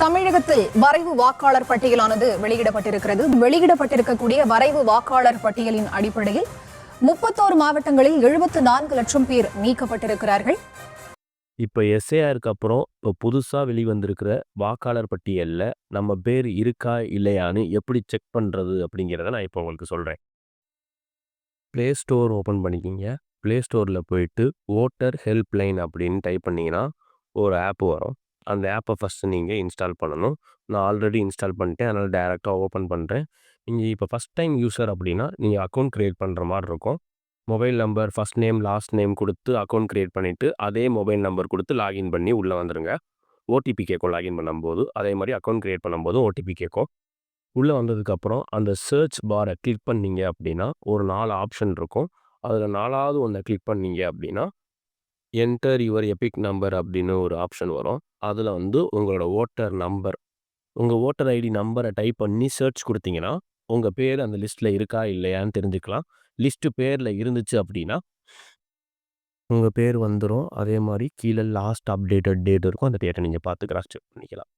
தமிழகத்தில் வரைவு வாக்காளர் பட்டியலானது வெளியிடப்பட்டிருக்கிறது. வெளியிடப்பட்டிருக்கக்கூடிய வரைவு வாக்காளர் பட்டியலின் அடிப்படையில் 31 மாவட்டங்களில் 74 லட்சம் பேர் நீக்கப்பட்டிருக்கிறார்கள். இப்போ எஸ்ஏஆருக்கு அப்புறம் இப்போ புதுசாக வெளிவந்திருக்கிற வாக்காளர் பட்டியலில் நம்ம பேர் இருக்கா இல்லையான்னு எப்படி செக் பண்ணுறது அப்படிங்கிறத நான் இப்போ உங்களுக்கு சொல்கிறேன். ப்ளே ஸ்டோர் ஓப்பன் பண்ணிக்கிங்க. ப்ளே ஸ்டோரில் போயிட்டு ஓட்டர் ஹெல்ப்லைன் அப்படின்னு டைப் பண்ணிங்கன்னா ஒரு ஆப் வரும். அந்த ஆப்பை ஃபஸ்ட்டு நீங்கள் இன்ஸ்டால் பண்ணணும். நான் ஆல்ரெடி இன்ஸ்டால் பண்ணிட்டேன், அதனால் டேரெக்டாக ஓப்பன் பண்ணுறேன். நீங்கள் இப்போ ஃபஸ்ட் டைம் யூஸர் அப்படின்னா நீங்கள் அக்கௌண்ட் க்ரியேட் பண்ணுற மாதிரி இருக்கும். Mobile number, first name, last name கொடுத்து அக்கௌண்ட் க்ரியேட் பண்ணிவிட்டு அதே மொபைல் நம்பர் கொடுத்து லாகின் பண்ணி உள்ளே வந்துடுங்க. ஓடிபி கேட்கும் லாகின் பண்ணும்போது, அதே மாதிரி அக்கௌண்ட் க்ரியேட் பண்ணும்போது ஓடிபி கேட்கும். உள்ளே வந்ததுக்கப்புறம் அந்த சர்ச் பாரை கிளிக் பண்ணிங்க அப்படின்னா ஒரு 4 ஆப்ஷன் இருக்கும். அதில் 4வது ஒன்றை கிளிக் பண்ணிங்க அப்படின்னா என்டர் யுவர் எபிக் நம்பர் அப்படின்னு ஒரு ஆப்ஷன் வரும். அதில் உங்களோட ஓட்டர் நம்பர், உங்கள் ஓட்டர் ஐடி நம்பரை டைப் பண்ணி சர்ச் கொடுத்தீங்கன்னா உங்கள் பேர் அந்த லிஸ்ட்டில் இருக்கா இல்லையான்னு தெரிஞ்சுக்கலாம். லிஸ்ட்டு பேரில் இருந்துச்சு அப்படின்னா உங்கள் பேர் வந்துடும். அதே மாதிரி கீழே லாஸ்ட் அப்டேட்டட் டேட் இருக்கும். அந்த டேட்டை நீங்கள் பார்த்து கிராஸ் செக் பண்ணிக்கலாம்.